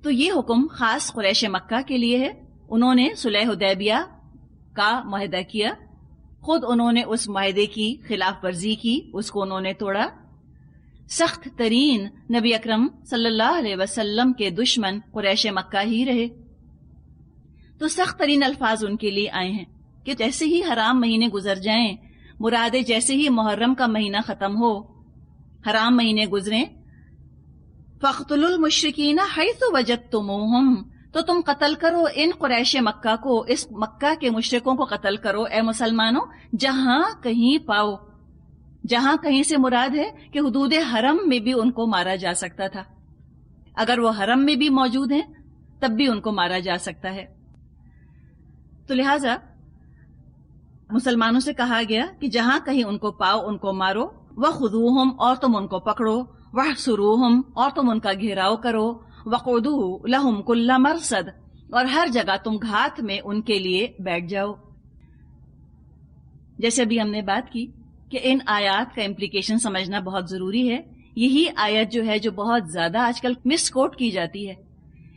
تو یہ حکم خاص قریش مکہ کے لیے ہے. انہوں نے صلح حدیبیہ کا معاہدہ کیا، خود انہوں نے اس معاہدے کی خلاف ورزی کی، اس کو انہوں نے توڑا. سخت ترین نبی اکرم صلی اللہ علیہ وسلم کے دشمن قریش مکہ ہی رہے. تو سخت ترین الفاظ ان کے لیے آئے ہیں کہ جیسے ہی حرام مہینے گزر جائیں، مرادے جیسے ہی محرم کا مہینہ ختم ہو، حرام مہینے گزریں، فَاقْتُلُوا الْمُشْرِكِينَ حَيْثُ وَجَدتُّمُوهُمْ، تو تم قتل کرو ان قریش مکہ کو، اس مکہ کے مشرکوں کو قتل کرو اے مسلمانوں، جہاں کہیں پاؤ. جہاں کہیں سے مراد ہے کہ حدود حرم میں بھی ان کو مارا جا سکتا تھا. اگر وہ حرم میں بھی موجود ہیں تب بھی ان کو مارا جا سکتا ہے. تو لہٰذا مسلمانوں سے کہا گیا کہ جہاں کہیں ان کو پاؤ ان کو مارو. وَخُذُوهُمْ، اور تم ان کو پکڑو. وَاحْصُرُوهُمْ، اور تم ان کا گھیراؤ کرو. وَقُعُدُوا لَهُمْ كُلَّ مَرْصَدٍ، اور ہر جگہ تم گھات میں ان کے لیے بیٹھ جاؤ. جیسے ابھی ہم نے بات کی کہ ان آیات کا امپلیکیشن سمجھنا بہت ضروری ہے. یہی آیت جو ہے جو بہت زیادہ آج کل مس کوٹ کی جاتی ہے.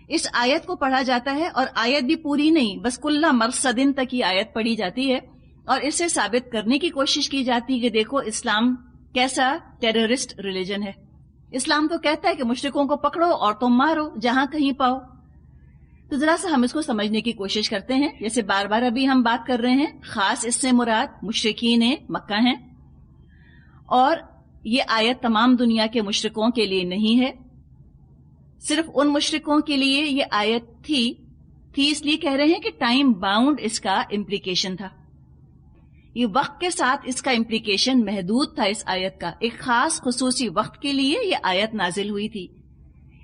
اس آیت کو پڑھا جاتا ہے اور آیت بھی پوری نہیں، بس کل مرصدن تک کی آیت پڑھی جاتی ہے اور اس سے ثابت کرنے کی کوشش کی جاتی ہے کہ دیکھو اسلام کیسا ٹیررسٹ ریلیجن ہے. اسلام تو کہتا ہے کہ مشرکوں کو پکڑو اور تم مارو جہاں کہیں پاؤ. تو ذرا سا ہم اس کو سمجھنے کی کوشش کرتے ہیں. جیسے بار بار ابھی ہم بات کر رہے ہیں، خاص اس سے مراد مشرکین مکہ ہیں، اور یہ آیت تمام دنیا کے مشرکوں کے لیے نہیں ہے. صرف ان مشرکوں کے لیے یہ آیت تھی اس لیے کہہ رہے ہیں کہ ٹائم باؤنڈ اس کا امپلیکیشن تھا. یہ وقت کے ساتھ اس کا امپلیکیشن محدود تھا. اس آیت کا ایک خاص خصوصی وقت کے لیے یہ آیت نازل ہوئی تھی.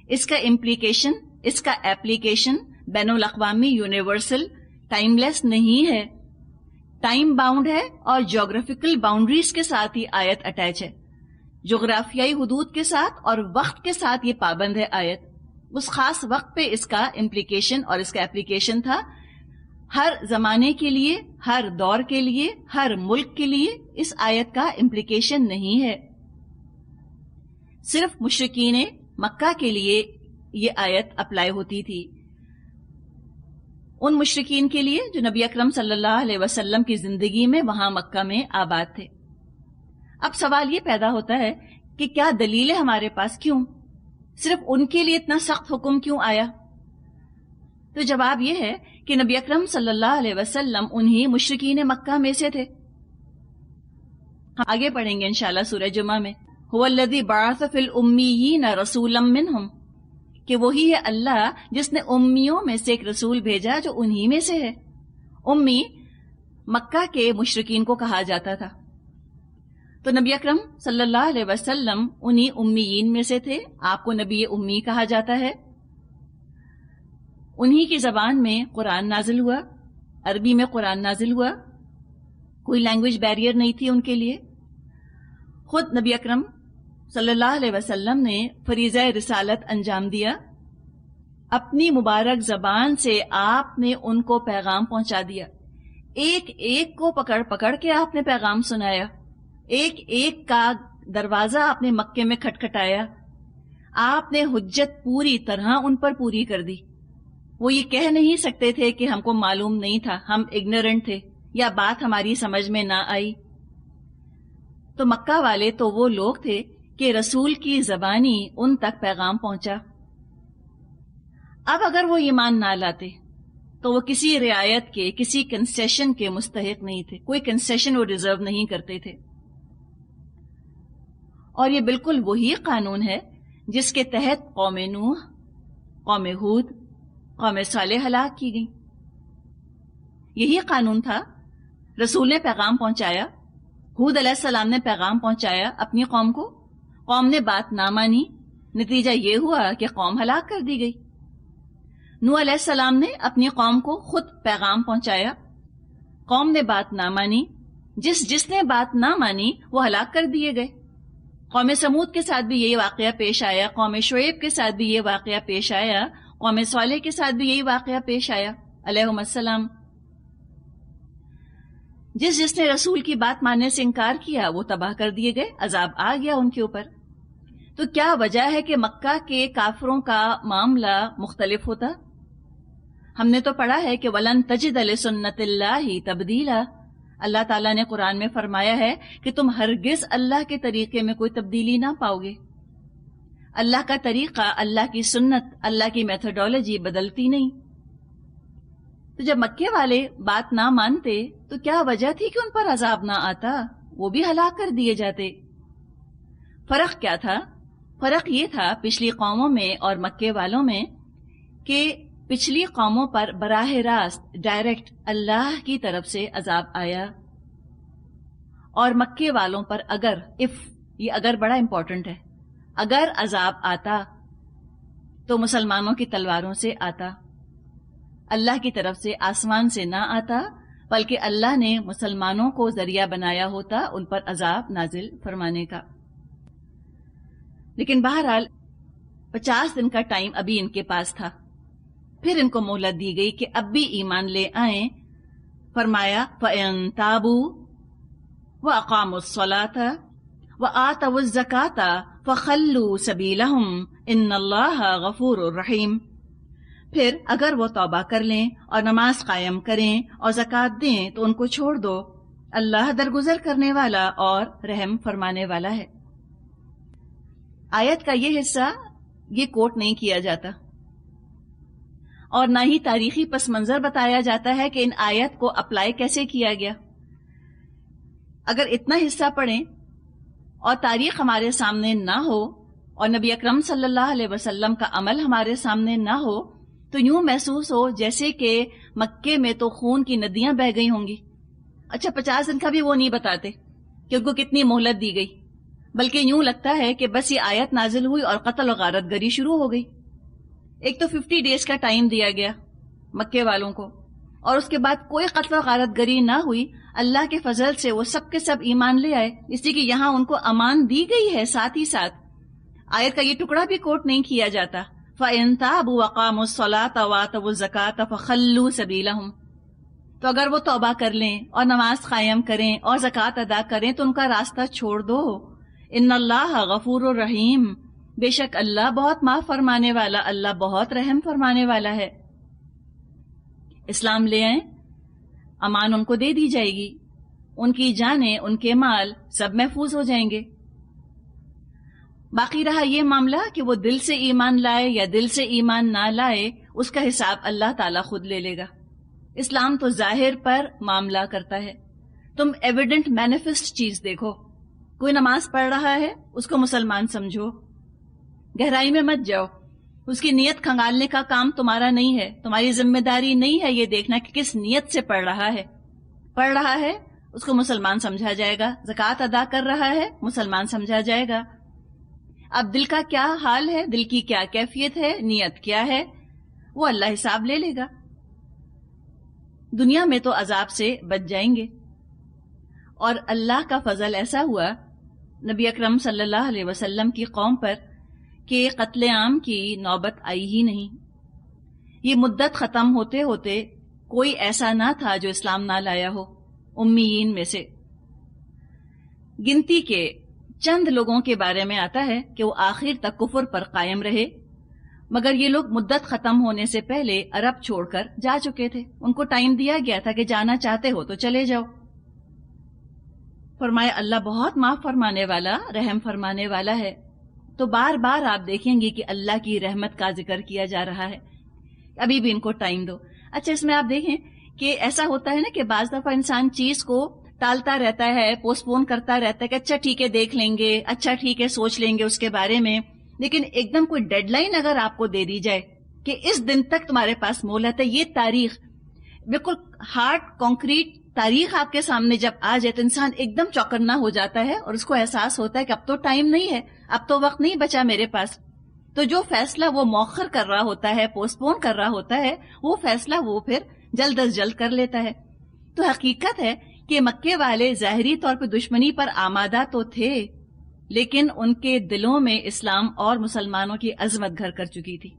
اس کا امپلیکیشن، اس کا ایپلیکیشن بین الاقوامی یونیورسل ٹائم لیس نہیں ہے، ٹائم باؤنڈ ہے اور جغرافیکل باؤنڈریز کے ساتھ یہ آیت اٹیچ ہے. جغرافیائی حدود کے ساتھ اور وقت کے ساتھ یہ پابند ہے آیت. اس خاص وقت پہ اس کا امپلیکیشن اور اس کا ایپلیکیشن تھا. ہر زمانے کے لیے، ہر دور کے لیے، ہر ملک کے لیے اس آیت کا امپلیکیشن نہیں ہے. صرف مشرکین مکہ کے لیے یہ آیت اپلائی ہوتی تھی، ان مشرکین کے لیے جو نبی اکرم صلی اللہ علیہ وسلم کی زندگی میں وہاں مکہ میں آباد تھے. اب سوال یہ پیدا ہوتا ہے کہ کیا دلیل ہے ہمارے پاس، کیوں صرف ان کے لیے اتنا سخت حکم کیوں آیا؟ تو جواب یہ ہے کہ نبی اکرم صلی اللہ علیہ وسلم انہی مشرکین مکہ میں سے تھے. ہم آگے پڑھیں گے انشاءاللہ سورہ جمعہ میں، هو الذی بعث فی الامیین رسولا منہم، کہ وہی ہے اللہ جس نے امیوں میں سے ایک رسول بھیجا جو انہی میں سے ہے. امی مکہ کے مشرکین کو کہا جاتا تھا. تو نبی اکرم صلی اللہ علیہ وسلم انہی امیین میں سے تھے. آپ کو نبی امی کہا جاتا ہے. انہی کی زبان میں قرآن نازل ہوا، عربی میں قرآن نازل ہوا. کوئی لینگویج بیریئر نہیں تھی ان کے لیے. خود نبی اکرم صلی اللہ علیہ وسلم نے فریضہ رسالت انجام دیا. اپنی مبارک زبان سے آپ نے ان کو پیغام پہنچا دیا. ایک ایک کو پکڑ پکڑ کے آپ نے پیغام سنایا. ایک ایک کا دروازہ آپ نے مکے میں کھٹکھٹایا. آپ نے حجت پوری طرح ان پر پوری کر دی. وہ یہ کہہ نہیں سکتے تھے کہ ہم کو معلوم نہیں تھا، ہم اگنورنٹ تھے، یا بات ہماری سمجھ میں نہ آئی. تو مکہ والے تو وہ لوگ تھے کہ رسول کی زبانی ان تک پیغام پہنچا. اب اگر وہ ایمان نہ لاتے تو وہ کسی رعایت کے، کسی کنسیشن کے مستحق نہیں تھے. کوئی کنسیشن وہ ڈیزرو نہیں کرتے تھے. اور یہ بالکل وہی قانون ہے جس کے تحت قوم نوح، قوم ہود، قوم صالح ہلاک کی گئی. یہی قانون تھا. رسول نے پیغام پہنچایا، ہود علیہ السلام نے پیغام پہنچایا اپنی قوم کو. قوم نے بات نہ مانی، نتیجہ یہ ہوا کہ قوم ہلاک کر دی گئی. نوح علیہ السلام نے اپنی قوم کو خود پیغام پہنچایا. قوم نے بات نہ مانی، جس نے بات نہ مانی وہ ہلاک کر دیے گئے. قوم سمود کے ساتھ بھی یہی واقعہ پیش آیا، قوم شعیب کے ساتھ بھی یہ واقعہ پیش آیا، قوم صالح کے ساتھ بھی یہی واقعہ پیش آیا علیہم السلام. جس نے رسول کی بات ماننے سے انکار کیا وہ تباہ کر دیے گئے، عذاب آ گیا ان کے اوپر. تو کیا وجہ ہے کہ مکہ کے کافروں کا معاملہ مختلف ہوتا؟ ہم نے تو پڑھا ہے کہ وَلَن تَجِدَ لِسُنَّتِ اللَّهِ تَبْدِيلًا، اللہ تعالیٰ نے قرآن میں فرمایا ہے کہ تم ہرگز اللہ کے طریقے میں کوئی تبدیلی نہ پاؤ گے. اللہ کا طریقہ، اللہ کی سنت، اللہ کی میتھڈولوجی بدلتی نہیں. تو جب مکے والے بات نہ مانتے تو کیا وجہ تھی کہ ان پر عذاب نہ آتا؟ وہ بھی ہلاک کر دیے جاتے. فرق کیا تھا؟ فرق یہ تھا پچھلی قوموں میں اور مکے والوں میں کہ پچھلی قوموں پر براہ راست ڈائریکٹ اللہ کی طرف سے عذاب آیا، اور مکے والوں پر یہ اگر بڑا امپورٹنٹ ہے، اگر عذاب آتا تو مسلمانوں کی تلواروں سے آتا، اللہ کی طرف سے آسمان سے نہ آتا، بلکہ اللہ نے مسلمانوں کو ذریعہ بنایا ہوتا ان پر عذاب نازل فرمانے کا. لیکن بہرحال 50 دن کا ٹائم ابھی ان کے پاس تھا. پھر ان کو مہلت دی گئی کہ اب بھی ایمان لے آئیں. فرمایا فَإِن تَابُوا وَأَقَامُوا الصَّلَاةَ وَآتَوُا الزَّكَاةَ فَخَلُّوا سَبِيلَهُمْ إِنَّ اللَّهَ غَفُورٌ رَحِيمٌ. پھر اگر وہ توبہ کر لیں اور نماز قائم کریں اور زکوٰۃ دیں تو ان کو چھوڑ دو، اللہ درگزر کرنے والا اور رحم فرمانے والا ہے. آیت کا یہ حصہ یہ کوٹ نہیں کیا جاتا، اور نہ ہی تاریخی پس منظر بتایا جاتا ہے کہ ان آیت کو اپلائی کیسے کیا گیا. اگر اتنا حصہ پڑھیں اور تاریخ ہمارے سامنے نہ ہو اور نبی اکرم صلی اللہ علیہ وسلم کا عمل ہمارے سامنے نہ ہو تو یوں محسوس ہو جیسے کہ مکے میں تو خون کی ندیاں بہہ گئی ہوں گی. اچھا 50 دن کا بھی وہ نہیں بتاتے کہ ان کو کتنی مہلت دی گئی، بلکہ یوں لگتا ہے کہ بس یہ آیت نازل ہوئی اور قتل و غارت گری شروع ہو گئی. ایک تو 50 ڈیز کا ٹائم دیا گیا مکے والوں کو، اور اس کے بعد کوئی قتل و غارت گری نہ ہوئی. اللہ کے فضل سے وہ سب کے سب ایمان لے آئے، اس لیے کہ یہاں ان کو امان دی گئی ہے. ساتھ ہی ساتھ آیت کا یہ ٹکڑا بھی کوٹ نہیں کیا جاتا. فَإِن تَابُوا وَأَقَامُوا الصَّلَاةَ وَآتَوُا الزَّكَاةَ فَخَلُّوا سَبِيلَهُمْ. تو اگر وہ توبہ کر لیں اور نماز قائم کریں اور زکوٰۃ ادا کریں تو ان کا راستہ چھوڑ دو. ان اللہ غفور الرحیم، بے شک اللہ بہت معاف فرمانے والا، اللہ بہت رحم فرمانے والا ہے. اسلام لے آئیں، امان ان کو دے دی جائے گی، ان کی جانیں، ان کے مال سب محفوظ ہو جائیں گے. باقی رہا یہ معاملہ کہ وہ دل سے ایمان لائے یا دل سے ایمان نہ لائے، اس کا حساب اللہ تعالیٰ خود لے لے گا. اسلام تو ظاہر پر معاملہ کرتا ہے. تم ایویڈنٹ مینیفیسٹ چیز دیکھو. کوئی نماز پڑھ رہا ہے، اس کو مسلمان سمجھو، گہرائی میں مت جاؤ. اس کی نیت کھنگالنے کا کام تمہارا نہیں ہے. تمہاری ذمہ داری نہیں ہے یہ دیکھنا کہ کس نیت سے پڑھ رہا ہے. پڑھ رہا ہے اس کو مسلمان سمجھا جائے گا، زکوٰۃ ادا کر رہا ہے مسلمان سمجھا جائے گا. اب دل کا کیا حال ہے، دل کی کیا کیفیت ہے، نیت کیا ہے، وہ اللہ حساب لے لے گا. دنیا میں تو عذاب سے بچ جائیں گے. اور اللہ کا فضل ایسا ہوا نبی اکرم صلی اللہ علیہ وسلم کی قوم پر کہ قتل عام کی نوبت آئی ہی نہیں. یہ مدت ختم ہوتے ہوتے کوئی ایسا نہ تھا جو اسلام نہ لایا ہو. امیین میں سے گنتی کے چند لوگوں کے بارے میں آتا ہے کہ وہ آخر تک کفر پر قائم رہے، مگر یہ لوگ مدت ختم ہونے سے پہلے عرب چھوڑ کر جا چکے تھے. ان کو ٹائم دیا گیا تھا کہ جانا چاہتے ہو تو چلے جاؤ. فرمایا اللہ بہت معاف فرمانے والا، رحم فرمانے والا ہے. تو بار بار آپ دیکھیں گے کہ اللہ کی رحمت کا ذکر کیا جا رہا ہے. ابھی بھی ان کو ٹائم دو. اچھا اس میں آپ دیکھیں کہ ایسا ہوتا ہے نا کہ بعض دفعہ انسان چیز کو ٹالتا رہتا ہے، پوسٹ پون کرتا رہتا ہے کہ اچھا ٹھیک ہے دیکھ لیں گے، اچھا ٹھیک ہے سوچ لیں گے اس کے بارے میں. لیکن ایک دم کوئی ڈیڈ لائن اگر آپ کو دے دی جائے کہ اس دن تک تمہارے پاس مہلت ہے، یہ تاریخ بالکل ہارڈ کانکریٹ تاریخ آپ کے سامنے جب آ جائے تو انسان ایک دم چوکنا ہو جاتا ہے اور اس کو احساس ہوتا ہے کہ اب تو ٹائم نہیں ہے، اب تو وقت نہیں بچا میرے پاس. تو جو فیصلہ وہ مؤخر کر رہا ہوتا ہے، پوسٹ پون کر رہا ہوتا ہے، وہ فیصلہ وہ پھر جلد از جلد کر لیتا ہے. تو حقیقت ہے کہ مکے والے ظاہری طور پہ دشمنی پر آمادہ تو تھے، لیکن ان کے دلوں میں اسلام اور مسلمانوں کی عظمت گھر کر چکی تھی.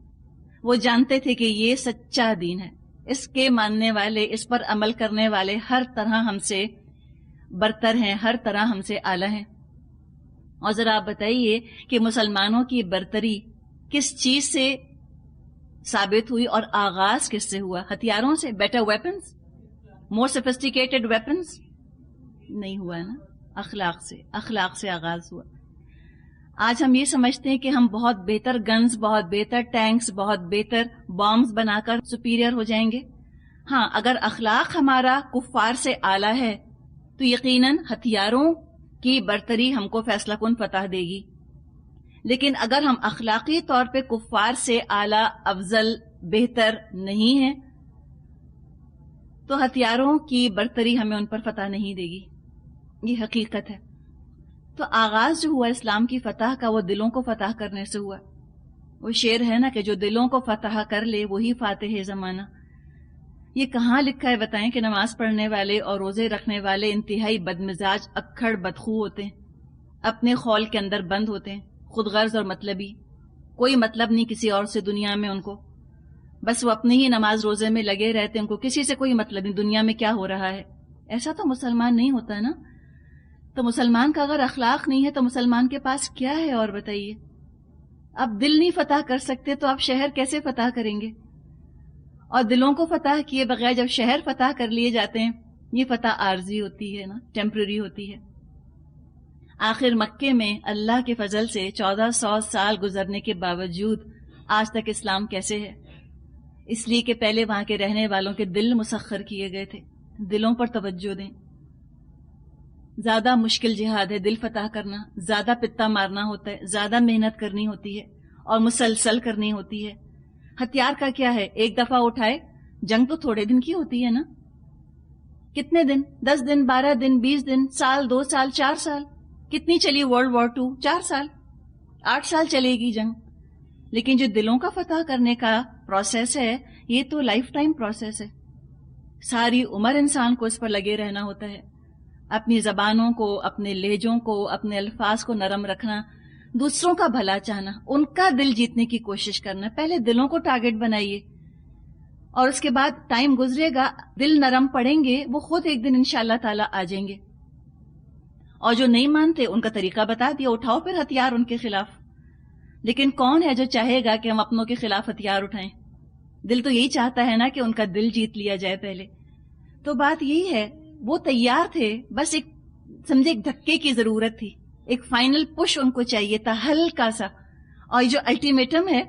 وہ جانتے تھے کہ یہ سچا دین ہے، اس کے ماننے والے، اس پر عمل کرنے والے ہر طرح ہم سے برتر ہیں، ہر طرح ہم سے اعلیٰ ہیں. اور ذرا آپ بتائیے کہ مسلمانوں کی برتری کس چیز سے ثابت ہوئی اور آغاز کس سے ہوا؟ ہتھیاروں سے، بیٹر ویپنز، مور سفسٹیکیٹڈ ویپنز؟ نہیں ہوا نا، اخلاق سے آغاز ہوا. آج ہم یہ سمجھتے ہیں کہ ہم بہت بہتر گنز، بہت بہتر ٹینکس، بہت بہتر بامز بنا کر سپیریئر ہو جائیں گے. ہاں، اگر اخلاق ہمارا کفار سے اعلیٰ ہے تو یقیناً ہتھیاروں کی برتری ہم کو فیصلہ کن فتح دے گی. لیکن اگر ہم اخلاقی طور پہ کفار سے اعلیٰ، افضل، بہتر نہیں ہیں تو ہتھیاروں کی برتری ہمیں ان پر فتح نہیں دے گی. یہ حقیقت ہے. تو آغاز جو ہوا اسلام کی فتح کا وہ دلوں کو فتح کرنے سے ہوا. وہ شعر ہے نا کہ جو دلوں کو فتح کر لے وہی فاتح ہے زمانہ. یہ کہاں لکھا ہے بتائیں کہ نماز پڑھنے والے اور روزے رکھنے والے انتہائی بدمزاج، اکھڑ، بدخو ہوتے ہیں، اپنے خول کے اندر بند ہوتے ہیں، خود غرض اور مطلبی، کوئی مطلب نہیں کسی اور سے دنیا میں ان کو، بس وہ اپنے ہی نماز روزے میں لگے رہتے ہیں، ان کو کسی سے کوئی مطلب نہیں دنیا میں کیا ہو رہا ہے. ایسا تو مسلمان نہیں ہوتا نا. تو مسلمان کا اگر اخلاق نہیں ہے تو مسلمان کے پاس کیا ہے؟ اور بتائیے، اب دل نہیں فتح کر سکتے تو آپ شہر کیسے فتح کریں گے؟ اور دلوں کو فتح کیے بغیر جب شہر فتح کر لیے جاتے ہیں، یہ فتح عارضی ہوتی ہے نا، ٹیمپرری ہوتی ہے. آخر مکے میں اللہ کے فضل سے 1400 سال گزرنے کے باوجود آج تک اسلام کیسے ہے؟ اس لیے کہ پہلے وہاں کے رہنے والوں کے دل مسخر کیے گئے تھے. دلوں پر توجہ دیں. زیادہ مشکل جہاد ہے دل فتح کرنا، زیادہ پتا مارنا ہوتا ہے، زیادہ محنت کرنی ہوتی ہے اور مسلسل کرنی ہوتی ہے. ہتھیار کا کیا ہے؟ ایک دفعہ اٹھائے. جنگ تو تھوڑے دن کی ہوتی ہے نا. کتنے دن؟ 10 دن، 12 دن، 20 دن، سال، 2 سال، 4 سال. کتنی چلی ورلڈ وار 2؟ 4 سال، 8 سال چلے گی جنگ. لیکن جو دلوں کا فتح کرنے کا پروسیس ہے یہ تو لائف ٹائم پروسیس ہے. ساری عمر انسان کو اس پر لگے رہنا ہوتا ہے. اپنی زبانوں کو، اپنے لہجوں کو، اپنے الفاظ کو نرم رکھنا، دوسروں کا بھلا چاہنا، ان کا دل جیتنے کی کوشش کرنا. پہلے دلوں کو ٹارگٹ بنائیے اور اس کے بعد ٹائم گزرے گا، دل نرم پڑیں گے، وہ خود ایک دن انشاءاللہ تعالی آ جائیں گے. اور جو نہیں مانتے ان کا طریقہ بتا دیا، اٹھاؤ پھر ہتھیار ان کے خلاف. لیکن کون ہے جو چاہے گا کہ ہم اپنوں کے خلاف ہتھیار اٹھائیں؟ دل تو یہی چاہتا ہے نا کہ ان کا دل جیت لیا جائے پہلے. تو بات یہی ہے، وہ تیار تھے، بس ایک سمجھے ایک دھکے کی ضرورت تھی، ایک فائنل پش ان کو چاہیے تھا، ہلکا سا. اور جو الٹیمیٹم ہے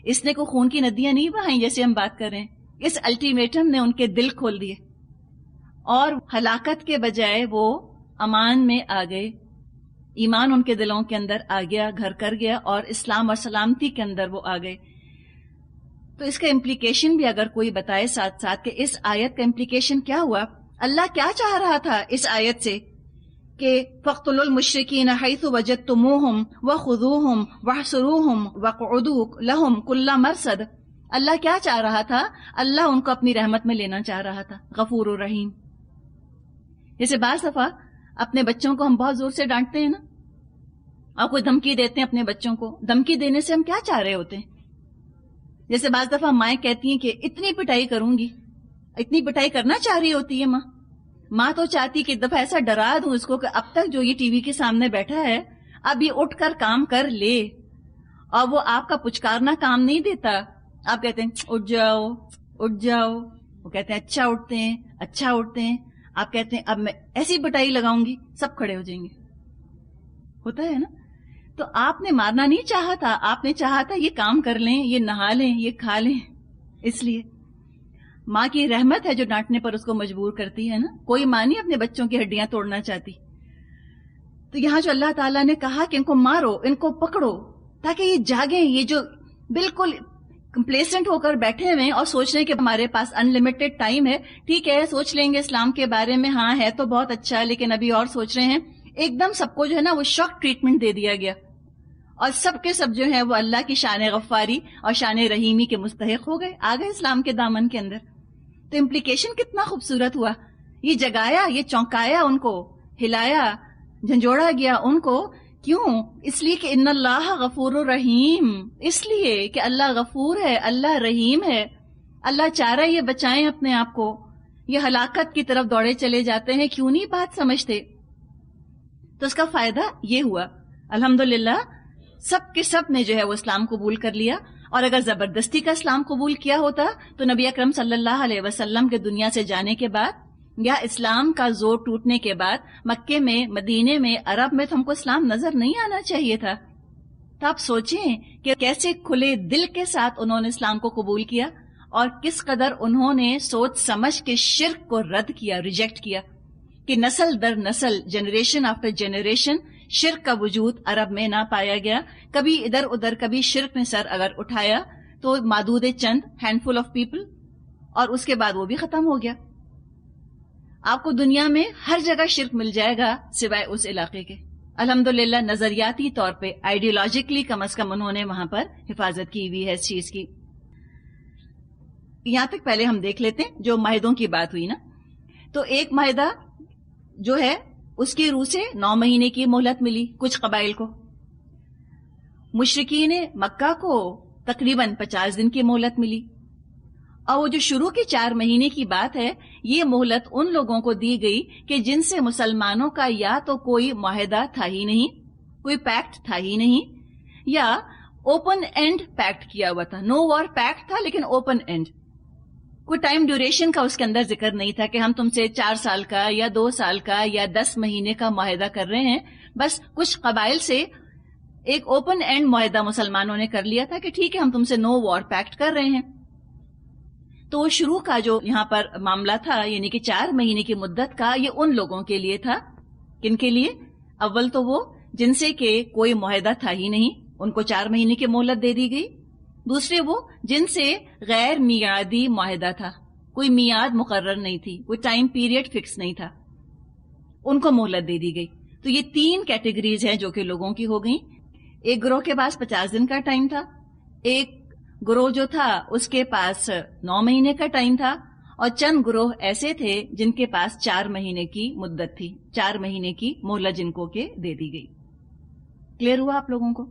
اس نے کوئی خون کی ندیاں نہیں بہائیں جیسے ہم بات کر رہے ہیں. اس الٹیمیٹم نے ان کے دل کھول دیے اور ہلاکت کے بجائے وہ امان میں آ گئے. ایمان ان کے دلوں کے اندر آ گیا، گھر کر گیا، اور اسلام اور سلامتی کے اندر وہ آ گئے. تو اس کا امپلیکیشن بھی اگر کوئی بتائے ساتھ ساتھ کہ اس آیت کا امپلیکیشن کیا ہوا، اللہ کیا چاہ رہا تھا اس آیت سے کہ فَاقْتُلُوا الْمُشْرِكِينَ حَيْثُ وَجَدتُّمُوهُمْ وَخُذُوهُمْ وَاحْصُرُوهُمْ وَاقْعُدُوا لَهُمْ كُلَّ مَرْصَدٍ. اللہ کیا چاہ رہا تھا؟ اللہ ان کو اپنی رحمت میں لینا چاہ رہا تھا. غفور الرحیم. جیسے بعض دفعہ اپنے بچوں کو ہم بہت زور سے ڈانٹتے ہیں نا، اور کوئی دھمکی دیتے ہیں اپنے بچوں کو. دھمکی دینے سے ہم کیا چاہ رہے ہوتے ہیں؟ جیسے بعض دفعہ مائیں کہتی ہیں کہ اتنی پٹائی کروں گی، اتنی پٹائی کرنا چاہ رہی ہوتی ہے ماں تو چاہتی کہ ایک دفعہ ایسا ڈرا دوں اس کو کہ اب تک جو یہ ٹی وی کے سامنے بیٹھا ہے اب یہ اٹھ کر کام کر لے. اور وہ آپ کا پچکارنا کام نہیں دیتا. آپ کہتے ہیں اٹھ جاؤ اٹھ جاؤ، وہ کہتے ہیں اچھا اٹھتے ہیں اچھا اٹھتے ہیں. آپ کہتے ہیں اب میں ایسی پٹائی لگاؤں گی سب کھڑے ہو جائیں گے. ہوتا ہے نا. تو آپ نے مارنا نہیں چاہا تھا، آپ نے چاہا تھا یہ کام کر لیں، یہ نہا لیں، یہ کھا لیں. اس لیے ماں کی رحمت ہے جو ڈانٹنے پر اس کو مجبور کرتی ہے نا. کوئی ماں نہیں اپنے بچوں کی ہڈیاں توڑنا چاہتی. تو یہاں جو اللہ تعالیٰ نے کہا کہ ان کو مارو، ان کو پکڑو تاکہ یہ جاگیں، یہ جو بالکل کمپلیسنٹ ہو کر بیٹھے ہوئے اور سوچ رہے ہیں کہ ہمارے پاس انلمیٹڈ ٹائم ہے، ٹھیک ہے سوچ لیں گے اسلام کے بارے میں، ہاں ہے تو بہت اچھا لیکن ابھی اور سوچ رہے ہیں. ایک دم سب کو جو ہے نا وہ شاک ٹریٹمنٹ دے دیا گیا اور سب کے سب جو ہے وہ اللہ کی شان غفاری اور شان رحیمی کے مستحق ہو گئے، آ گئے اسلام کے دامن کے اندر. تو امپلیکیشن کتنا خوبصورت ہوا. یہ جگایا، یہ چونکایا ان کو، ہلایا، جھنجھوڑا گیا ان کو. کیوں؟ اس لیے کہ ان اللہ غفور الرحیم، اس لیے کہ اللہ غفور ہے، اللہ رحیم ہے. اللہ چاہ رہا ہے یہ بچائیں اپنے آپ کو. یہ ہلاکت کی طرف دوڑے چلے جاتے ہیں، کیوں نہیں بات سمجھتے؟ تو اس کا فائدہ یہ ہوا. الحمدللہ سب کے سب نے جو ہے وہ اسلام قبول کر لیا. اور اگر زبردستی کا اسلام قبول کیا ہوتا تو نبی اکرم صلی اللہ علیہ وسلم کے دنیا سے جانے کے بعد یا اسلام کا زور ٹوٹنے کے بعد مکے میں، مدینے میں، عرب میں تو ہم کو اسلام نظر نہیں آنا چاہیے تھا. تو آپ سوچیں کہ کیسے کھلے دل کے ساتھ انہوں نے اسلام کو قبول کیا اور کس قدر انہوں نے سوچ سمجھ کے شرک کو رد کیا، ریجیکٹ کیا، کہ نسل در نسل، جنریشن آفٹر جنریشن شرک کا وجود عرب میں نہ پایا گیا. کبھی ادھر ادھر کبھی شرک نے سر اگر اٹھایا تو معدود چند، ہینڈ فل آف پیپل، اور اس کے بعد وہ بھی ختم ہو گیا. آپ کو دنیا میں ہر جگہ شرک مل جائے گا سوائے اس علاقے کے. الحمدللہ نظریاتی طور پہ، آئیڈیولوجیکلی کم از کم انہوں نے وہاں پر حفاظت کی ہوئی ہے اس چیز کی. یہاں تک پہلے ہم دیکھ لیتے ہیں جو معاہدوں کی بات ہوئی نا. تو ایک معاہدہ جو ہے اس کی روح سے 9 مہینے کی مہلت ملی کچھ قبائل کو. مشرکین مکہ کو تقریباً 50 دن کی مہلت ملی. اور وہ جو شروع کی 4 مہینے کی بات ہے، یہ مہلت ان لوگوں کو دی گئی کہ جن سے مسلمانوں کا یا تو کوئی معاہدہ تھا ہی نہیں، کوئی پیکٹ تھا ہی نہیں، یا اوپن اینڈ پیکٹ کیا ہوا تھا. نو وار پیکٹ تھا لیکن اوپن اینڈ، کوئی ٹائم ڈیوریشن کا اس کے اندر ذکر نہیں تھا کہ ہم تم سے 4 سال کا یا 2 سال کا یا 10 مہینے کا معاہدہ کر رہے ہیں. بس کچھ قبائل سے ایک اوپن اینڈ معاہدہ مسلمانوں نے کر لیا تھا کہ ٹھیک ہے ہم تم سے نو وار پیکٹ کر رہے ہیں. تو وہ شروع کا جو یہاں پر معاملہ تھا، یعنی کہ 4 مہینے کی مدت کا، یہ ان لوگوں کے لیے تھا. کن کے لیے؟ اول تو وہ جن سے کہ کوئی معاہدہ تھا ہی نہیں، ان کو 4 مہینے کی مہلت دے دی گئی. دوسرے وہ جن سے غیر میعادی معاہدہ تھا، کوئی میعاد مقرر نہیں تھی، کوئی ٹائم پیریڈ فکس نہیں تھا، ان کو مہلت دے دی گئی. تو یہ 3 کیٹیگریز ہیں جو کہ لوگوں کی ہو گئیں. ایک گروہ کے پاس 50 دن کا ٹائم تھا، ایک گروہ جو تھا اس کے پاس 9 مہینے کا ٹائم تھا، اور چند گروہ ایسے تھے جن کے پاس 4 مہینے کی مدت تھی، 4 مہینے کی مہلت جن کو کہ دے دی گئی. کلیئر ہوا آپ لوگوں کو؟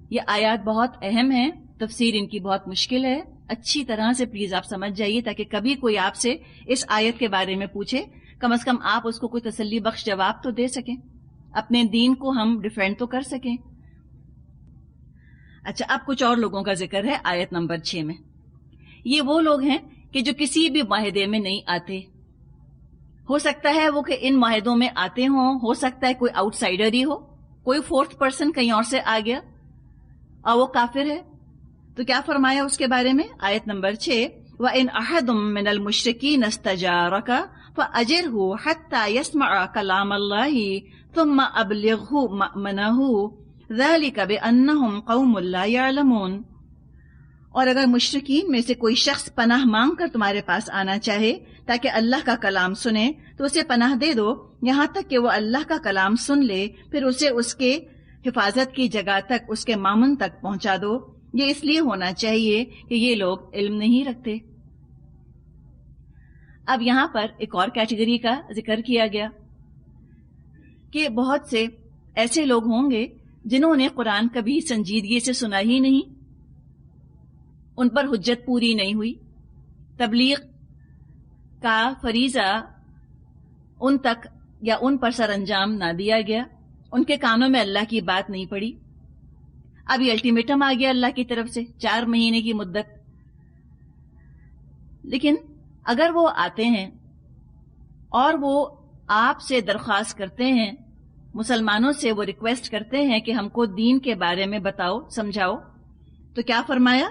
یہ آیات بہت اہم ہیں، تفسیر ان کی بہت مشکل ہے. اچھی طرح سے پلیز آپ سمجھ جائیے تاکہ کبھی کوئی آپ سے اس آیت کے بارے میں پوچھے کم از کم آپ اس کو کوئی تسلی بخش جواب تو دے سکیں، اپنے دین کو ہم ڈیفینڈ تو کر سکیں. اچھا، اب کچھ اور لوگوں کا ذکر ہے آیت نمبر 6 میں. یہ وہ لوگ ہیں کہ جو کسی بھی معاہدے میں نہیں آتے. ہو سکتا ہے وہ کہ ان معاہدوں میں آتے ہوں، ہو سکتا ہے کوئی آؤٹ سائڈر ہی ہو، کوئی 4th پرسن کہیں اور سے آ گیا اور وہ کافر ہے. تو کیا فرمایا اس کے بارے میں؟ آیت نمبر 6، وَإِنْ أَحَدٌ مِّنَ الْمُشْرِكِينَ اسْتَجَارَكَ فَأَجِرْهُ حَتَّى يَسْمَعَ كَلَامَ اللَّهِ ثُمَّ أَبْلِغْهُ مَأْمَنَهُ ذَلِكَ بِأَنَّهُمْ قَوْمٌ لَا يَعْلَمُونَ. اور اگر مشرکین میں سے کوئی شخص پناہ مانگ کر تمہارے پاس آنا چاہے تاکہ اللہ کا کلام سنے تو اسے پناہ دے دو یہاں تک کہ وہ اللہ کا کلام سن لے، پھر اسے اس کے حفاظت کی جگہ تک، اس کے مامن تک پہنچا دو. یہ اس لیے ہونا چاہیے کہ یہ لوگ علم نہیں رکھتے. اب یہاں پر ایک اور کیٹیگری کا ذکر کیا گیا کہ بہت سے ایسے لوگ ہوں گے جنہوں نے قرآن کبھی سنجیدگی سے سنا ہی نہیں، ان پر حجت پوری نہیں ہوئی، تبلیغ کا فریضہ ان تک یا ان پر سر انجام نہ دیا گیا، ان کے کانوں میں اللہ کی بات نہیں پڑی. اب یہ الٹیمیٹم آ گیا اللہ کی طرف سے 4 مہینے کی مدت. لیکن اگر وہ آتے ہیں اور وہ آپ سے درخواست کرتے ہیں، مسلمانوں سے وہ ریکویسٹ کرتے ہیں کہ ہم کو دین کے بارے میں بتاؤ، سمجھاؤ، تو کیا فرمایا؟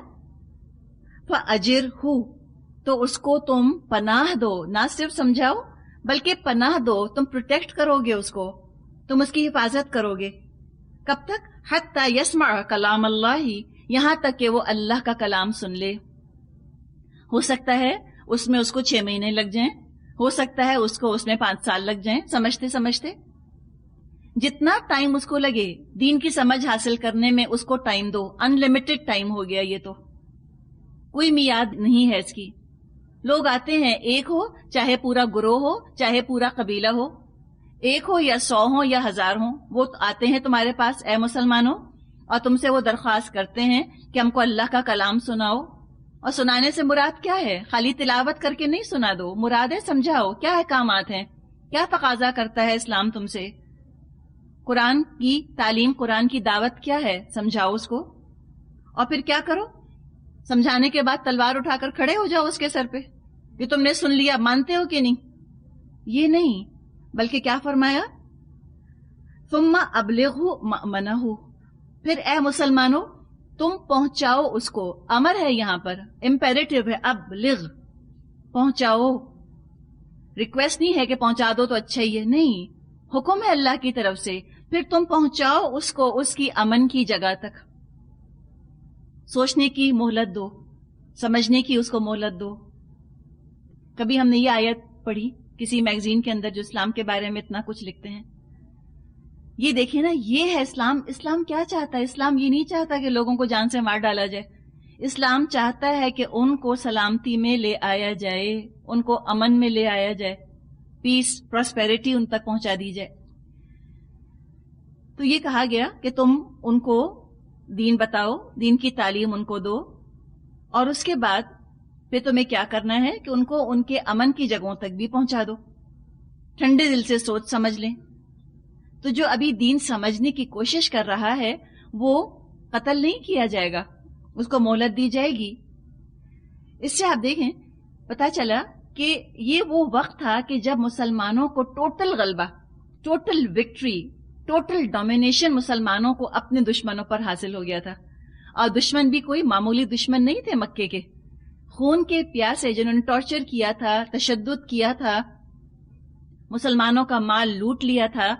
فَأَجِرْهُ، تو اس کو تم پناہ دو، نہ صرف سمجھاؤ بلکہ پناہ دو، تم پروٹیکٹ کرو گے اس کو، تم اس کی حفاظت کرو گے. کب تک؟ حتی یسمع کلام اللہ، یہاں تک کہ وہ اللہ کا کلام سن لے. ہو سکتا ہے اس میں اس کو 6 مہینے لگ جائیں، ہو سکتا ہے اس کو اس میں 5 سال لگ جائیں، سمجھتے سمجھتے. جتنا ٹائم اس کو لگے دین کی سمجھ حاصل کرنے میں اس کو ٹائم دو. ان لمیٹڈ ٹائم ہو گیا، یہ تو کوئی میعاد نہیں ہے اس کی. لوگ آتے ہیں، ایک ہو چاہے پورا گروہ ہو چاہے پورا قبیلہ ہو، ایک ہو یا 100 ہو یا 1000 ہوں، وہ آتے ہیں تمہارے پاس اے مسلمانوں، اور تم سے وہ درخواست کرتے ہیں کہ ہم کو اللہ کا کلام سناؤ. اور سنانے سے مراد کیا ہے؟ خالی تلاوت کر کے نہیں سنا دو، مراد ہے سمجھاؤ کیا احکامات ہیں، کیا تقاضا کرتا ہے اسلام تم سے. قرآن کی تعلیم، قرآن کی دعوت کیا ہے، سمجھاؤ اس کو، اور پھر کیا کرو، سمجھانے کے بعد تلوار اٹھا کر کھڑے ہو جاؤ اس کے سر پہ کہ تم نے سن لیا، مانتے ہو کہ نہیں. یہ نہیں، بلکہ کیا فرمایا، ثم ابلغہ مأمنہ، پھر اے مسلمانوں تم پہنچاؤ اس کو. امر ہے یہاں پر، امپیریٹو ہے، ابلغ، پہنچاؤ. ریکویسٹ نہیں ہے کہ پہنچا دو تو اچھا ہی ہے، نہیں، حکم ہے اللہ کی طرف سے. پھر تم پہنچاؤ اس کو اس کی امن کی جگہ تک. سوچنے کی مہلت دو، سمجھنے کی اس کو مہلت دو. کبھی ہم نے یہ آیت پڑھی کسی میگزین کے اندر جو اسلام کے بارے میں اتنا کچھ لکھتے ہیں. یہ دیکھیں نا، یہ ہے اسلام. اسلام کیا چاہتا ہے؟ اسلام یہ نہیں چاہتا کہ لوگوں کو جان سے مار ڈالا جائے. اسلام چاہتا ہے کہ ان کو سلامتی میں لے آیا جائے، ان کو امن میں لے آیا جائے، پیس، پراسپیرٹی ان تک پہنچا دی جائے. تو یہ کہا گیا کہ تم ان کو دین بتاؤ، دین کی تعلیم ان کو دو، اور اس کے بعد پھر تمہیں کیا کرنا ہے کہ ان کو ان کے امن کی جگہوں تک بھی پہنچا دو. ٹھنڈے دل سے سوچ سمجھ لیں. تو جو ابھی دین سمجھنے کی کوشش کر رہا ہے وہ قتل نہیں کیا جائے گا، اس کو مہلت دی جائے گی. اس سے آپ دیکھیں پتا چلا کہ یہ وہ وقت تھا کہ جب مسلمانوں کو ٹوٹل غلبہ، ٹوٹل وکٹری، ٹوٹل ڈومینیشن مسلمانوں کو اپنے دشمنوں پر حاصل ہو گیا تھا. اور دشمن بھی کوئی معمولی دشمن نہیں تھے، مکے کے خون کے پیاسے جنہوں نے ٹارچر کیا تھا، تشدد کیا تھا، مسلمانوں کا مال لوٹ لیا تھا،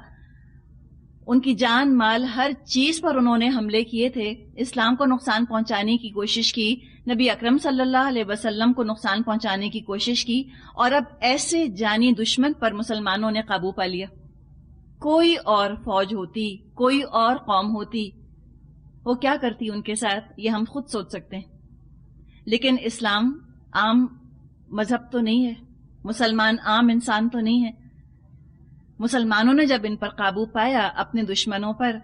ان کی جان مال ہر چیز پر انہوں نے حملے کیے تھے، اسلام کو نقصان پہنچانے کی کوشش کی، نبی اکرم صلی اللہ علیہ وسلم کو نقصان پہنچانے کی کوشش کی. اور اب ایسے جانی دشمن پر مسلمانوں نے قابو پا لیا. کوئی اور فوج ہوتی، کوئی اور قوم ہوتی، وہ کیا کرتی ان کے ساتھ، یہ ہم خود سوچ سکتے ہیں. لیکن اسلام عام مذہب تو نہیں ہے، مسلمان عام انسان تو نہیں ہے. مسلمانوں نے جب ان پر قابو پایا اپنے دشمنوں پر،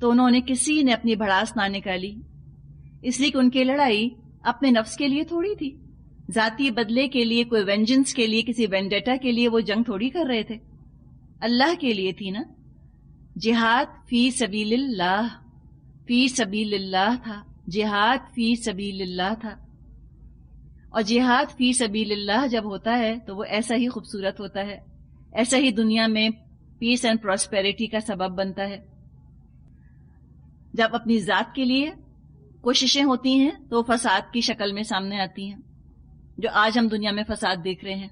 تو انہوں نے کسی نے اپنی بھڑاس نہ نکالی، اس لیے کہ ان کی لڑائی اپنے نفس کے لیے تھوڑی تھی، ذاتی بدلے کے لیے، کوئی وینجنس کے لیے، کسی وینڈیٹا کے لیے وہ جنگ تھوڑی کر رہے تھے، اللہ کے لیے تھی نا. جہاد فی سبیل اللہ، فی سبیل اللہ تھا، جہاد فی سبیل اللہ تھا. اور جہاد فی سبیل اللہ جب ہوتا ہے تو وہ ایسا ہی خوبصورت ہوتا ہے، ایسا ہی دنیا میں پیس اینڈ پراسپیرٹی کا سبب بنتا ہے. جب اپنی ذات کے لیے کوششیں ہوتی ہیں تو فساد کی شکل میں سامنے آتی ہیں، جو آج ہم دنیا میں فساد دیکھ رہے ہیں.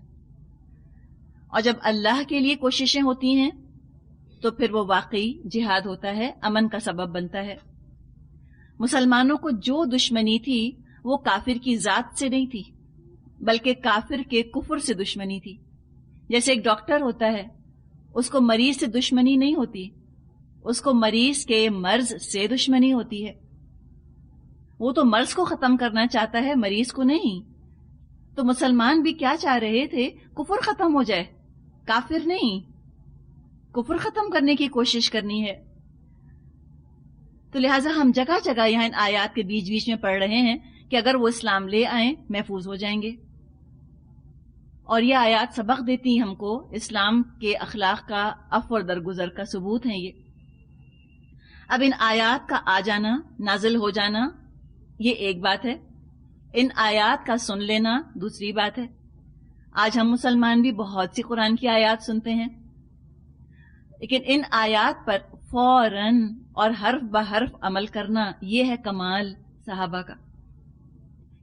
اور جب اللہ کے لیے کوششیں ہوتی ہیں تو پھر وہ واقعی جہاد ہوتا ہے، امن کا سبب بنتا ہے. مسلمانوں کو جو دشمنی تھی وہ کافر کی ذات سے نہیں تھی، بلکہ کافر کے کفر سے دشمنی تھی. جیسے ایک ڈاکٹر ہوتا ہے، اس کو مریض سے دشمنی نہیں ہوتی، اس کو مریض کے مرض سے دشمنی ہوتی ہے. وہ تو مرض کو ختم کرنا چاہتا ہے، مریض کو نہیں. تو مسلمان بھی کیا چاہ رہے تھے؟ کفر ختم ہو جائے، کافر نہیں، کفر ختم کرنے کی کوشش کرنی ہے. تو لہٰذا ہم جگہ جگہ یہاں ان آیات کے بیچ بیچ میں پڑھ رہے ہیں کہ اگر وہ اسلام لے آئیں محفوظ ہو جائیں گے. اور یہ آیات سبق دیتی ہم کو اسلام کے اخلاق کا عفو اور درگزر کا ثبوت ہیں یہ. اب ان آیات کا آ جانا، نازل ہو جانا، یہ ایک بات ہے، ان آیات کا سن لینا دوسری بات ہے. آج ہم مسلمان بھی بہت سی قرآن کی آیات سنتے ہیں، لیکن ان آیات پر فوراً اور حرف بحرف عمل کرنا، یہ ہے کمال صحابہ کا.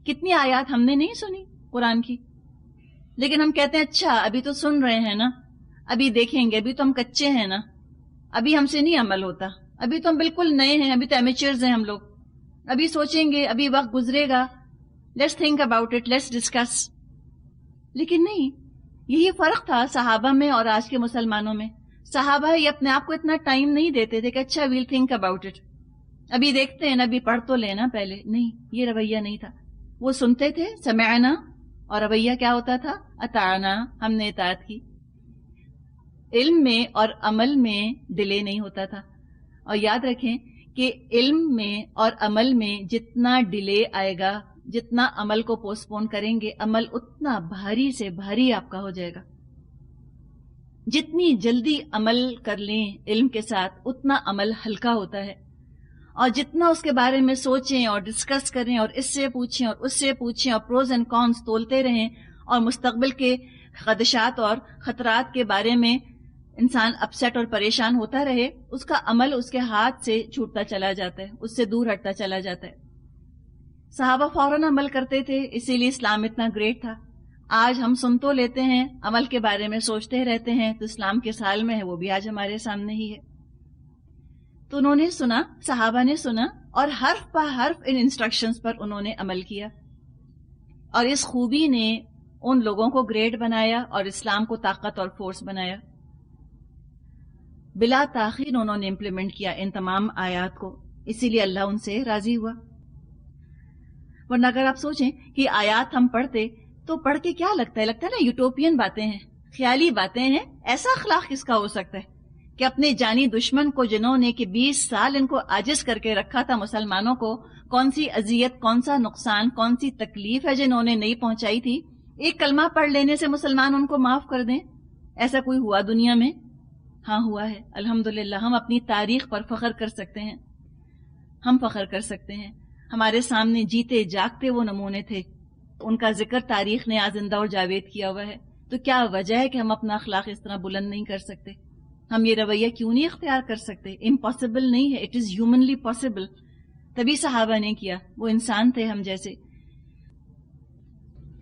کتنی آیات ہم نے نہیں سنی قرآن کی، لیکن ہم کہتے ہیں اچھا ابھی تو سن رہے ہیں نا، ابھی دیکھیں گے، ابھی تو ہم کچے ہیں نا، ابھی ہم سے نہیں عمل ہوتا، ابھی تو ہم بالکل نئے ہیں، ابھی تو ایمیچرز ہیں ہم لوگ، ابھی سوچیں گے، ابھی وقت گزرے گا، let's think about it, let's discuss. لیکن نہیں، یہی فرق تھا صحابہ میں اور آج کے مسلمانوں میں. صحابہ یہ اپنے آپ کو اتنا ٹائم نہیں دیتے تھے کہ اچھا ویل تھنک اباؤٹ اٹ، ابھی دیکھتے ہیں نا، ابھی پڑھ تو لینا پہلے. نہیں، یہ رویہ نہیں تھا. وہ سنتے تھے، سمعنا، اور رویہ کیا ہوتا تھا؟ اطعنا، ہم نے اطاعت کی. علم میں اور عمل میں ڈیلے نہیں ہوتا تھا. اور یاد رکھیں کہ علم میں اور عمل میں جتنا ڈیلے آئے گا، جتنا عمل کو پوسٹ پون کریں گے، عمل اتنا بھاری سے بھاری آپ کا ہو جائے گا. جتنی جلدی عمل کر لیں علم کے ساتھ اتنا عمل ہلکا ہوتا ہے، اور جتنا اس کے بارے میں سوچیں اور ڈسکس کریں اور اس سے پوچھیں اور اس سے پوچھیں اور پروز اینڈ کونس تولتے رہیں اور مستقبل کے خدشات اور خطرات کے بارے میں انسان اپسیٹ اور پریشان ہوتا رہے، اس کا عمل اس کے ہاتھ سے چھوٹتا چلا جاتا ہے، اس سے دور ہٹتا چلا جاتا ہے۔ صحابہ فوراً عمل کرتے تھے، اسی لیے اسلام اتنا گریٹ تھا۔ آج ہم سن تو لیتے ہیں، عمل کے بارے میں سوچتے رہتے ہیں، تو اسلام کے سال میں ہے وہ بھی آج ہمارے سامنے ہی ہے۔ تو انہوں نے سنا، صحابہ نے سنا، اور حرف پہ حرف ان انسٹرکشنز پر انہوں نے عمل کیا، اور اس خوبی نے ان لوگوں کو گریٹ بنایا اور اسلام کو طاقت اور فورس بنایا۔ بلا تاخیر انہوں نے امپلیمنٹ کیا ان تمام آیات کو، اسی لیے اللہ ان سے راضی ہوا۔ ورنہ اگر آپ سوچیں کہ آیات ہم پڑھتے تو پڑھ کے کیا لگتا ہے نا یوٹوپین باتیں ہیں، خیالی باتیں ہیں، ایسا اخلاق کس کا ہو سکتا ہے کہ اپنے جانی دشمن کو جنہوں نے کہ 20 سال ان کو عاجز کر کے رکھا تھا مسلمانوں کو، کون سی اذیت، کون سا نقصان، کون سی تکلیف ہے جنہوں نے نہیں پہنچائی تھی، ایک کلمہ پڑھ لینے سے مسلمان ان کو معاف کر دیں؟ ایسا کوئی ہوا دنیا میں؟ ہاں ہوا ہے، الحمدللہ۔ ہم اپنی تاریخ پر فخر کر سکتے ہیں، ہم فخر کر سکتے ہیں۔ ہمارے سامنے جیتے جاگتے وہ نمونے تھے، ان کا ذکر تاریخ نے آج زندہ اور جاوید کیا ہوا ہے۔ تو کیا وجہ ہے کہ ہم اپنا اخلاق اس طرح بلند نہیں کر سکتے؟ ہم یہ رویہ کیوں نہیں اختیار کر سکتے؟ امپاسبل نہیں ہے، اٹ از ہیومنلی پاسبل۔ تبھی صحابہ نے کیا، وہ انسان تھے ہم جیسے۔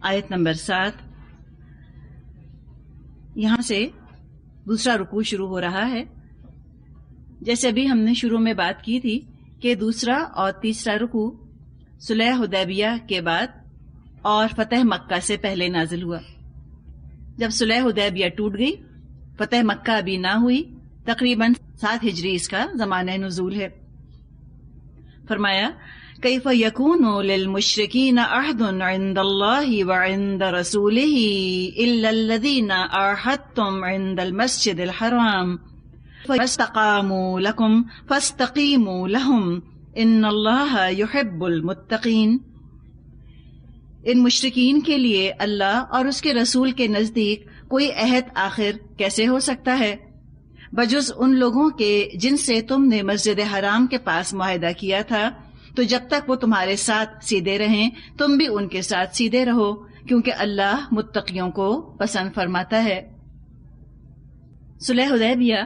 آیت نمبر 7، یہاں سے دوسرا رکوع شروع ہو رہا ہے۔ جیسے ابھی ہم نے شروع میں بات کی تھی کہ دوسرا اور تیسرا رکوع صلح حدیبیہ کے بعد اور فتح مکہ سے پہلے نازل ہوا۔ جب صلح حدیبیہ ٹوٹ گئی، فتح مکہ ابھی نہ ہوئی، تقریباً 7 ہجری اس کا زمانہ نزول ہے۔ فرمایا کیف یکون للمشرکین عہد عند اللہ وعند رسولہ الا الذین عاہدتم عند المسجد الحرام فاستقاموا لکم فاستقیموا لہم ان اللہ یحب المتقین۔ ان مشرکین کے لیے اللہ اور اس کے رسول کے نزدیک کوئی عہد آخر کیسے ہو سکتا ہے بجز ان لوگوں کے جن سے تم نے مسجد حرام کے پاس معاہدہ کیا تھا، تو جب تک وہ تمہارے ساتھ سیدھے رہیں تم بھی ان کے ساتھ سیدھے رہو، کیونکہ اللہ متقیوں کو پسند فرماتا ہے۔ صلح حدیبیہ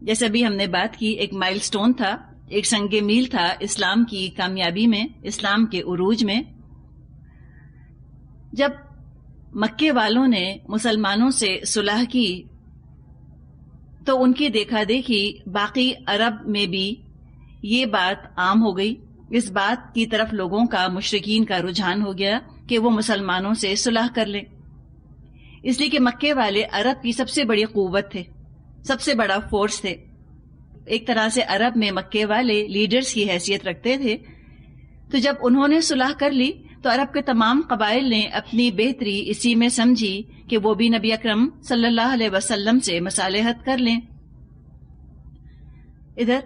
جیسے بھی ہم نے بات کی ایک مائل سٹون تھا، ایک سنگ میل تھا اسلام کی کامیابی میں، اسلام کے عروج میں۔ جب مکے والوں نے مسلمانوں سے صلح کی تو ان کی دیکھا دیکھی باقی عرب میں بھی یہ بات عام ہو گئی، اس بات کی طرف لوگوں کا، مشرکین کا رجحان ہو گیا کہ وہ مسلمانوں سے صلح کر لیں، اس لیے کہ مکے والے عرب کی سب سے بڑی قوت تھے، سب سے بڑا فورس تھے، ایک طرح سے عرب میں مکے والے لیڈرز کی حیثیت رکھتے تھے۔ تو جب انہوں نے صلح کر لی تو عرب کے تمام قبائل نے اپنی بہتری اسی میں سمجھی کہ وہ بھی نبی اکرم صلی اللہ علیہ وسلم سے مصالحت کر لیں۔ ادھر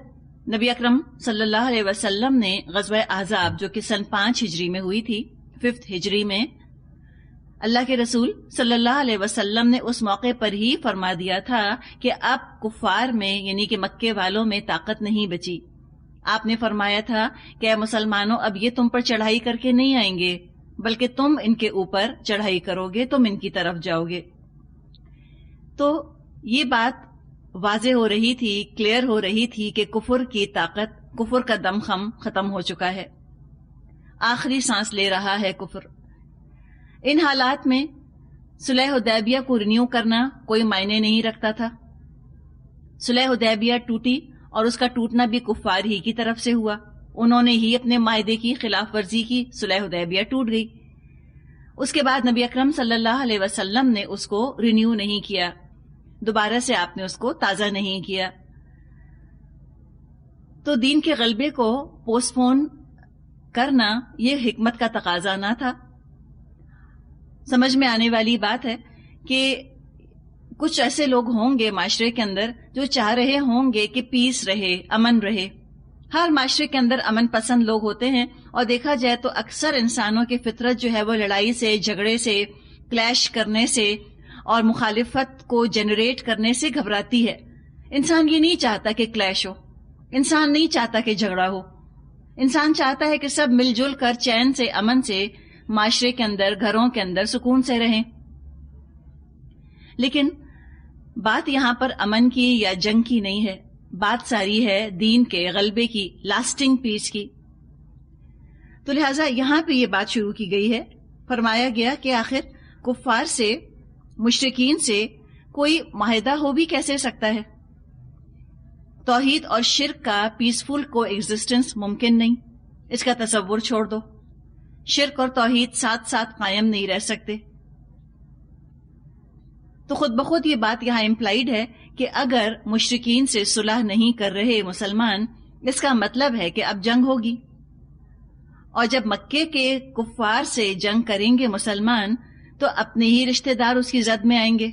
نبی اکرم صلی اللہ علیہ وسلم نے غزوہ احزاب جو کہ سن 5 ہجری میں ہوئی تھی، 5 ہجری میں، اللہ کے رسول صلی اللہ علیہ وسلم نے اس موقع پر ہی فرما دیا تھا کہ اب کفار میں یعنی کہ مکے والوں میں طاقت نہیں بچی۔ آپ نے فرمایا تھا کہ اے مسلمانوں، اب یہ تم پر چڑھائی کر کے نہیں آئیں گے بلکہ تم ان کے اوپر چڑھائی کرو گے، تم ان کی طرف جاؤ گے۔ تو یہ بات واضح ہو رہی تھی، کلیئر ہو رہی تھی کہ کفر کی طاقت، کفر کا دمخم ختم ہو چکا ہے، آخری سانس لے رہا ہے کفر۔ ان حالات میں صلح حدیبیہ کو رینیو کرنا کوئی معنی نہیں رکھتا تھا۔ صلح حدیبیہ ٹوٹی اور اس کا ٹوٹنا بھی کفار ہی کی طرف سے ہوا، انہوں نے ہی اپنے معاہدے کی خلاف ورزی کی، صلح حدیبیہ ٹوٹ گئی۔ اس کے بعد نبی اکرم صلی اللہ علیہ وسلم نے اس کو رینیو نہیں کیا، دوبارہ سے آپ نے اس کو تازہ نہیں کیا۔ تو دین کے غلبے کو پوسٹ پون کرنا یہ حکمت کا تقاضا نہ تھا۔ سمجھ میں آنے والی بات ہے کہ کچھ ایسے لوگ ہوں گے معاشرے کے اندر جو چاہ رہے ہوں گے کہ پیس رہے، امن رہے۔ ہر معاشرے کے اندر امن پسند لوگ ہوتے ہیں، اور دیکھا جائے تو اکثر انسانوں کی فطرت جو ہے وہ لڑائی سے، جھگڑے سے، کلیش کرنے سے اور مخالفت کو جنریٹ کرنے سے گھبراتی ہے. انسان یہ نہیں چاہتا کہ کلیش ہو، انسان نہیں چاہتا کہ جھگڑا ہو، انسان چاہتا ہے کہ سب مل جل کر چین سے، امن سے معاشرے کے اندر، گھروں کے اندر سکون سے رہیں. لیکن بات یہاں پر امن کی یا جنگ کی نہیں ہے، بات ساری ہے دین کے غلبے کی، لاسٹنگ پیس کی. تو لہٰذا یہاں پہ یہ بات شروع کی گئی ہے. فرمایا گیا کہ آخر کفار سے، مشرکین سے کوئی معاہدہ ہو بھی کیسے سکتا ہے؟ توحید اور شرک کا پیسفل کو ایگزسٹنس ممکن نہیں. اس کا تصور چھوڑ دو. شرک اور توحید ساتھ ساتھ قائم نہیں رہ سکتے. تو خود بخود یہ بات یہاں امپلائیڈ ہے کہ اگر مشرکین سے صلح نہیں کر رہے مسلمان، اس کا مطلب ہے کہ اب جنگ ہوگی. اور جب مکے کے کفار سے جنگ کریں گے مسلمان تو اپنے ہی رشتہ دار اس کی زد میں آئیں گے.